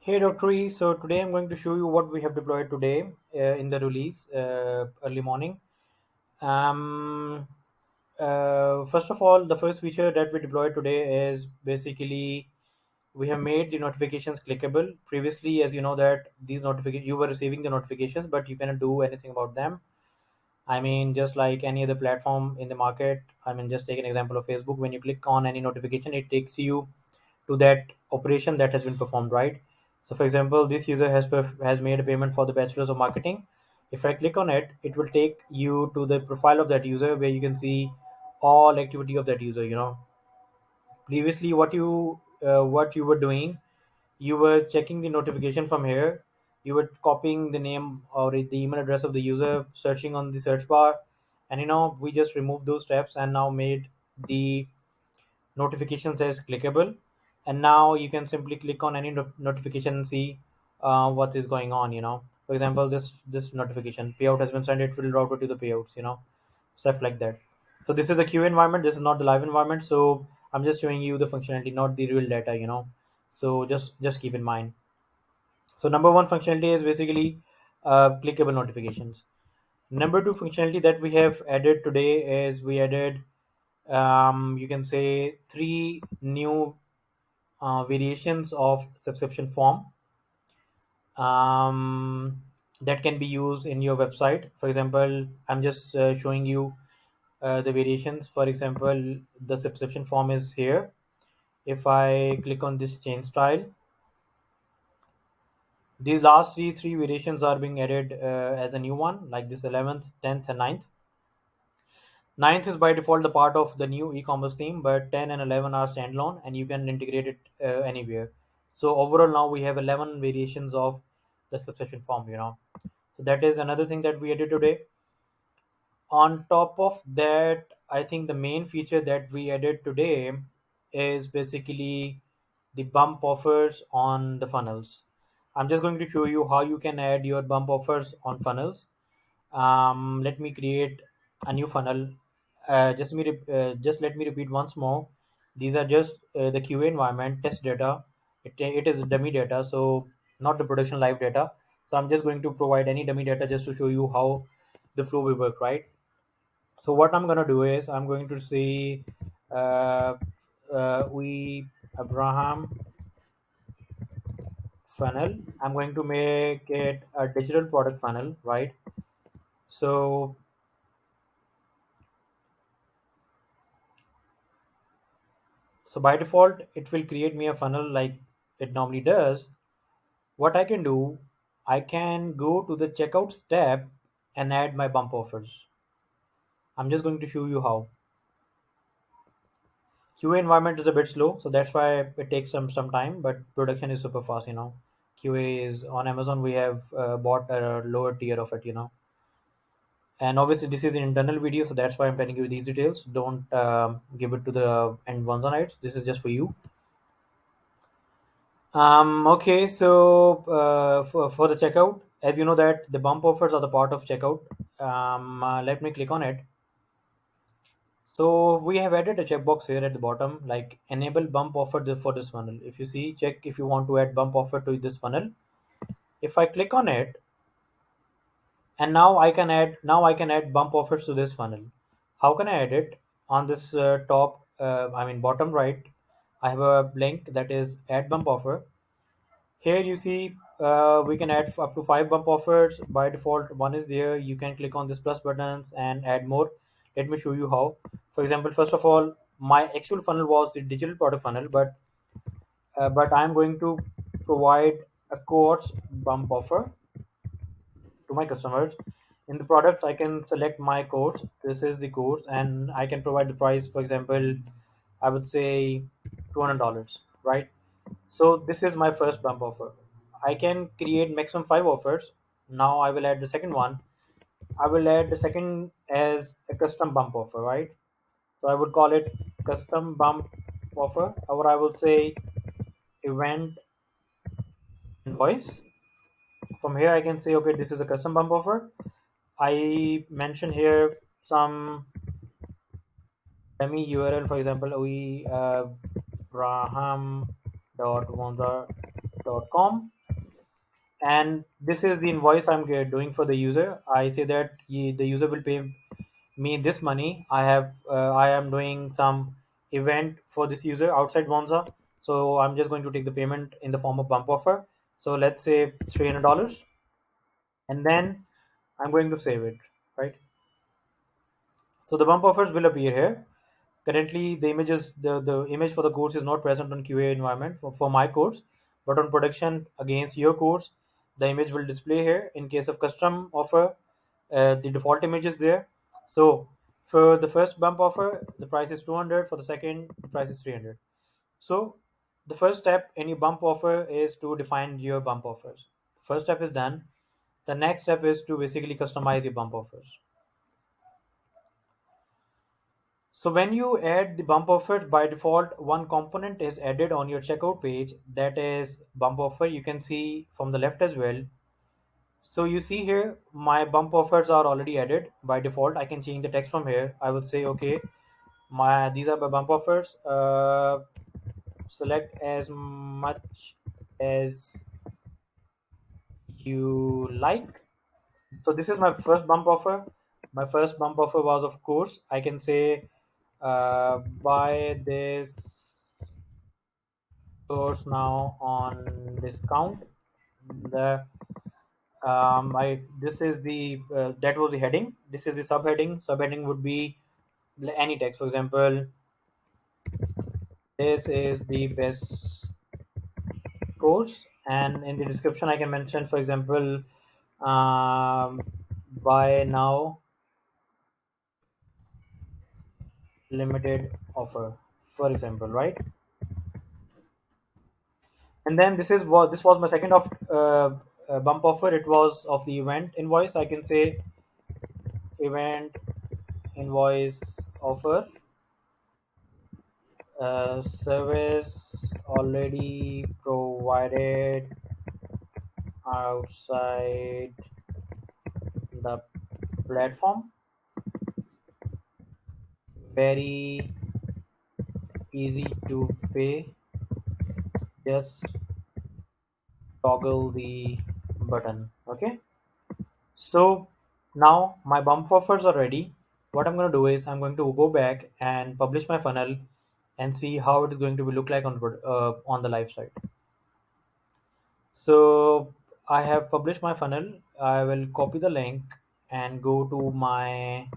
Hey Dr. E, so today I'm going to show you what we have deployed today in the release early morning. Um, First of all, the first feature that we deployed today is basically we have made the notifications clickable. Previously, as you know that these notifications you were receiving the notifications, but you cannot do anything about them. I mean, just like any other platform in the market. I mean, just take an example of Facebook. When you click on any notification, it takes you to that operation that has been performed, right? So, for example, this user has made a payment for the Bachelor's of Marketing. If I click on it, it will take you to the profile of that user where you can see all activity of that user. Previously, what you were doing, you were checking the notification from here. You were copying the name or the email address of the user, searching on the search bar, and we just removed those steps and now made the notifications as clickable, and now you can simply click on any notification and see what is going on. For example, this notification payout has been sent, it will route to the payouts, stuff like that. So this is a QA environment, this is not the live environment, so I'm just showing you the functionality, not the real data. So just keep in mind. So number one functionality is basically clickable notifications. Number two functionality that we have added today is we added, you can say, three new variations of subscription form um, that can be used in your website. For example, I'm just showing you the variations. For example, the subscription form is here. If I click on this change style, these last three variations are being added as a new one, like this 11th, 10th, and 9th. Ninth is by default the part of the new e-commerce theme, but 10 and 11 are standalone, and you can integrate it anywhere. So overall, now we have 11 variations of the subscription form. So that is another thing that we added today. On top of that, I think the main feature that we added today is basically the bump offers on the funnels. I'm just going to show you how you can add your bump offers on funnels. Let me create a new funnel. Just let me repeat once more. These are just the QA environment test data. It is dummy data, so not the production live data. So I'm just going to provide any dummy data just to show you how the flow will work, right? So what I'm gonna do is I'm going to see uh, we Abraham funnel. I'm going to make it a digital product funnel, right? So So by default, it will create me a funnel like it normally does. What I can do, I can go to the checkouts tab and add my bump offers. I'm just going to show you how. QA environment is a bit slow, so that's why it takes some time, but production is super fast. QA is on Amazon. We have bought a lower tier of it. And obviously, this is an internal video, so that's why I'm telling you these details. Don't give it to the end ones on it. This is just for you. Okay, so for the checkout, as you know that the bump offers are the part of checkout. Let me click on it. So we have added a checkbox here at the bottom, like enable bump offer for this funnel. If you see, check if you want to add bump offer to this funnel. If I click on it, and now I can add bump offers to this funnel. How can I add it? On this bottom right, I have a link that is add bump offer. Here you see we can add up to five bump offers. By default, one is there. You can click on this plus buttons and add more. Let me show you how. For example, first of all, my actual funnel was the digital product funnel, but I'm going to provide a course bump offer to my customers. In the product, I can select my course. This is the course, and I can provide the price. For example, I would say $200, right? So this is my first bump offer. I can create maximum five offers. Now I will add the second one. I will add the second as a custom bump offer, right? So I would call it custom bump offer, or I would say event invoice. From here, I can say, okay, this is a custom bump offer. I mention here some dummy URL, for example, we Braham dot Vonza. com, and this is the invoice I'm doing for the user. I say that the user will pay me this money. I am doing some event for this user outside Vonza, so I'm just going to take the payment in the form of bump offer. So let's say $300, and then I'm going to save it, right? So the bump offers will appear here. Currently, the image for the course is not present on QA environment for my course, but on production against your course, the image will display here. In case of custom offer, the default image is there. So for the first bump offer, the price is 200. For the second, the price is 300. So the first step in your bump offer is to define your bump offers. First step is done. The next step is to basically customize your bump offers. So when you add the bump offers, by default, one component is added on your checkout page, that is bump offer. You can see from the left as well. So you see here, my bump offers are already added by default. I can change the text from here. I would say, okay, these are my bump offers. Select as much as you like. So this is my first bump offer. My first bump offer was, of course, I can say, buy this course now on discount. The I this is the that was the heading. This is the subheading. Subheading would be any text. For example, this is the best course, and in the description I can mention, for example, um, buy now, limited offer, for example, right? And then this was my second of bump offer. It was of the event invoice. I can say event invoice offer, service already provided outside the platform, very easy to pay, just toggle the button. Okay, so now my bump offers are ready. What I'm going to do is I'm going to go back and publish my funnel and see how it is going to be look like on the live site. So I have published my funnel. I will copy the link and go to my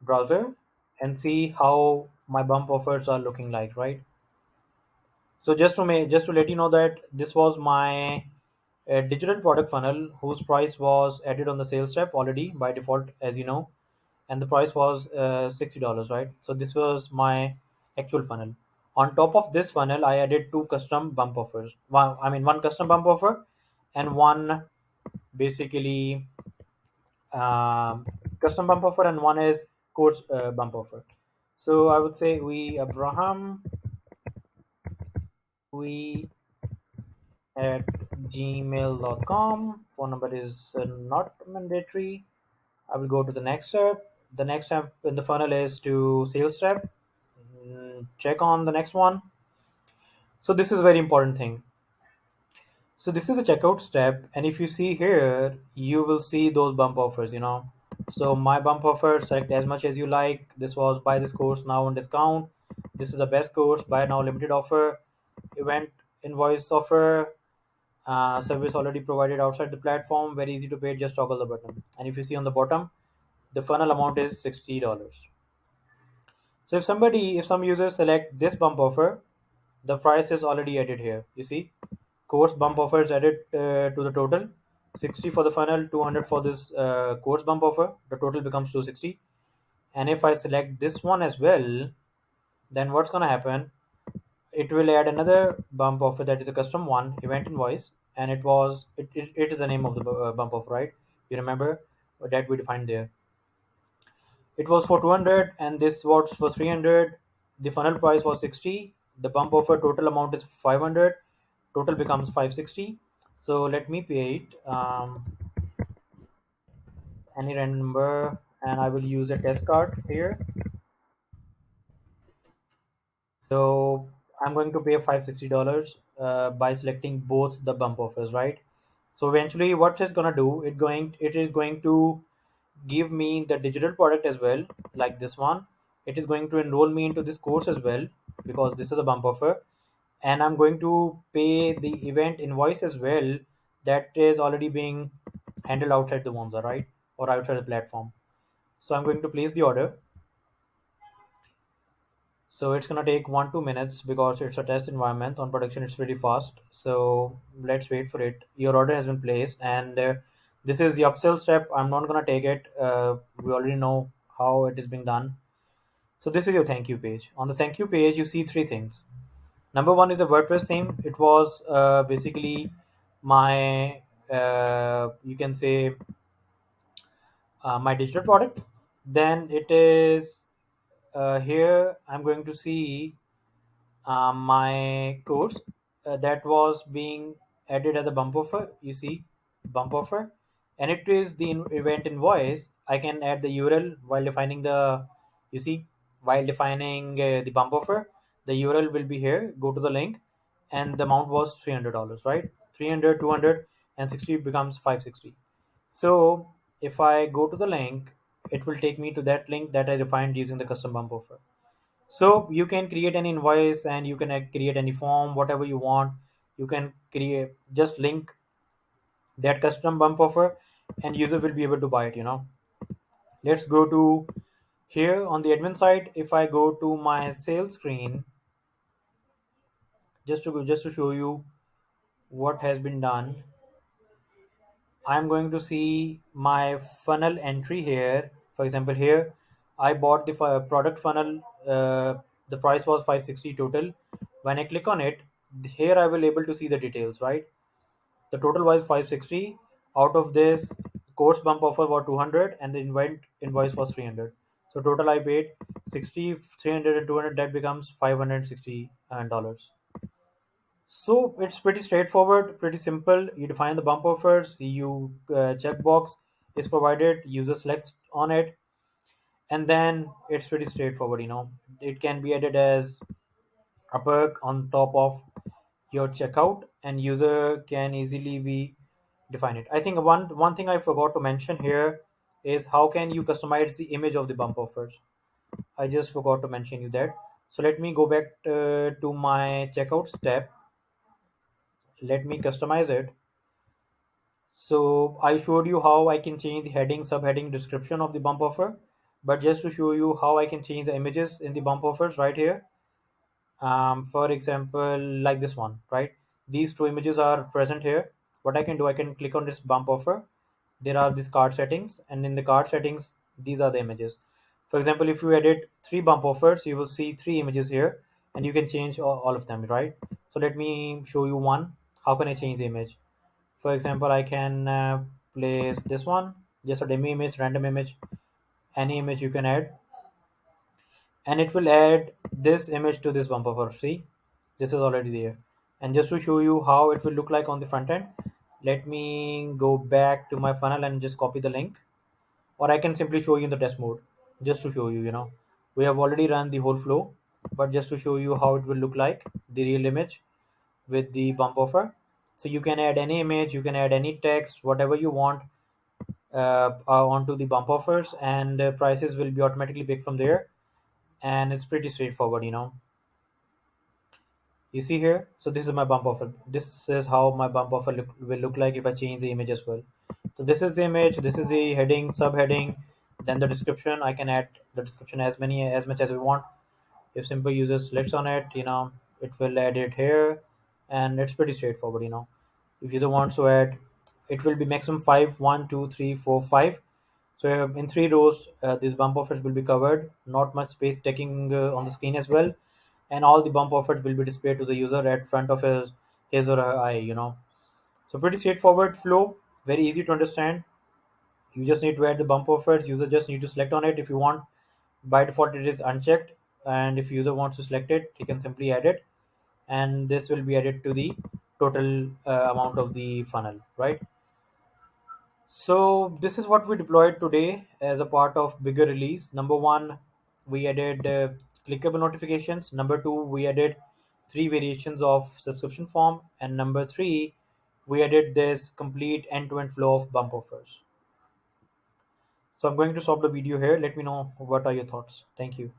browser and see how my bump offers are looking like, right? So just to let you know that this was my digital product funnel whose price was added on the sales tab already by default, as you know, and the price was $60, right? So this was my actual funnel. On top of this funnel, I added two custom bump offers. One custom bump offer and one basically um, custom bump offer, and one is course bump offer. So I would say we at gmail.com. Phone number is not mandatory. I will go to the next step. The next step in the funnel is to sales step. Check on the next one. So this is a very important thing. So this is a checkout step, and if you see here, you will see those bump offers. So my bump offer, select as much as you like. This was buy this course now on discount. This is the best course, buy now limited offer, event invoice offer, service already provided outside the platform, very easy to pay, just toggle the button. And if you see on the bottom, the funnel amount is $60. So if some users select this bump offer, the price is already added here. You see, course bump offer is added to the total. 60 for the funnel, 200 for this course bump offer. The total becomes 260. And if I select this one as well, then what's gonna happen? It will add another bump offer that is a custom one, event invoice, and it is the name of the bump offer, right? You remember that we defined there. It was for 200 and this was for 300. The funnel price was 60. The bump offer total amount is 500. Total becomes 560. So let me pay it any random number, and I will use a test card here. So I'm going to pay $560. by selecting both the bump offers, right? So eventually what it's going to do, it is going to give me the digital product as well, like this one. It is going to enroll me into this course as well, because this is a bump offer. And I'm going to pay the event invoice as well, that is already being handled outside the Vonza, right? Or outside the platform. So I'm going to place the order. So it's gonna take 1-2 minutes because it's a test environment. On production, it's really fast. So let's wait for it. Your order has been placed, and this is the upsell step. I'm not gonna take it. We already know how it is being done. So this is your thank you page. On the thank you page, you see three things. Number one is a WordPress theme. It was basically my you can say my digital product. Then it is here. I'm going to see my course that was being added as a bump offer. You see, bump offer, and it is the event invoice. I can add the URL while defining the. You see, while defining the bump offer, the URL will be here. Go to the link, and the amount was $300. Right, 300, 200, and 60 becomes 560. So if I go to the link, it will take me to that link that I defined using the custom bump offer. So you can create an invoice, and you can create any form, whatever you want. You can create, just link that custom bump offer, and user will be able to buy it. Let's go to here on the admin side. If I go to my sales screen, just to show you what has been done, I'm going to see my funnel entry here. For example, here I bought the product funnel. The price was 560 total. When I click on it, here I will able to see the details. Right, the total was 560. Out of this, course bump offer was 200, and the event invoice was 300. So total I paid 60, 300, and 200. That becomes $560. So it's pretty straightforward, pretty simple. You define the bump offers, you checkbox is provided, user selects on it, and then it's pretty straightforward. It can be added as a perk on top of your checkout, and user can easily be define it. I think one thing I forgot to mention here is how can you customize the image of the bump offers. I just forgot to mention you that. So let me go back to my checkout step. Let me customize it. So I showed you how I can change the heading, subheading, description of the bump offer. But just to show you how I can change the images in the bump offers right here. For example, like this one, right? These two images are present here. What I can do, I can click on this bump offer. There are these card settings, and in the card settings, these are the images. For example, if you edit three bump offers, you will see three images here, and you can change all of them, right? So let me show you one. How can I change the image? For example, I can place this one, just a dummy image, random image, any image you can add, and it will add this image to this bumper for see. This is already there. And just to show you how it will look like on the front end, let me go back to my funnel and just copy the link, or I can simply show you in the test mode, just to show you. We have already run the whole flow, but just to show you how it will look like, the real image with the bump offer. So you can add any image, you can add any text, whatever you want, onto the bump offers, and prices will be automatically picked from there. And it's pretty straightforward. You see here, so this is my bump offer. This is how my bump offer will look like if I change the image as well. So this is the image, this is the heading, subheading, then the description. I can add the description as much as we want. If simple user selects on it, it will add it here, and it's pretty straightforward. If user wants to add, it will be maximum five, 1, 2, 3, 4, 5. So in 3 rows, these bump offers will be covered. Not much space taking on the screen as well, and all the bump offers will be displayed to the user at front of his or her eye. So pretty straightforward flow, very easy to understand. You just need to add the bump offers. User just need to select on it if you want. By default, it is unchecked, and if user wants to select it, he can simply add it, and this will be added to the total amount of the funnel, right? So this is what we deployed today as a part of bigger release. Number one, we added clickable notifications. Number two, we added three variations of subscription form, and number three, we added this complete end-to-end flow of bump offers. So I'm going to stop the video here. Let me know what are your thoughts. Thank you.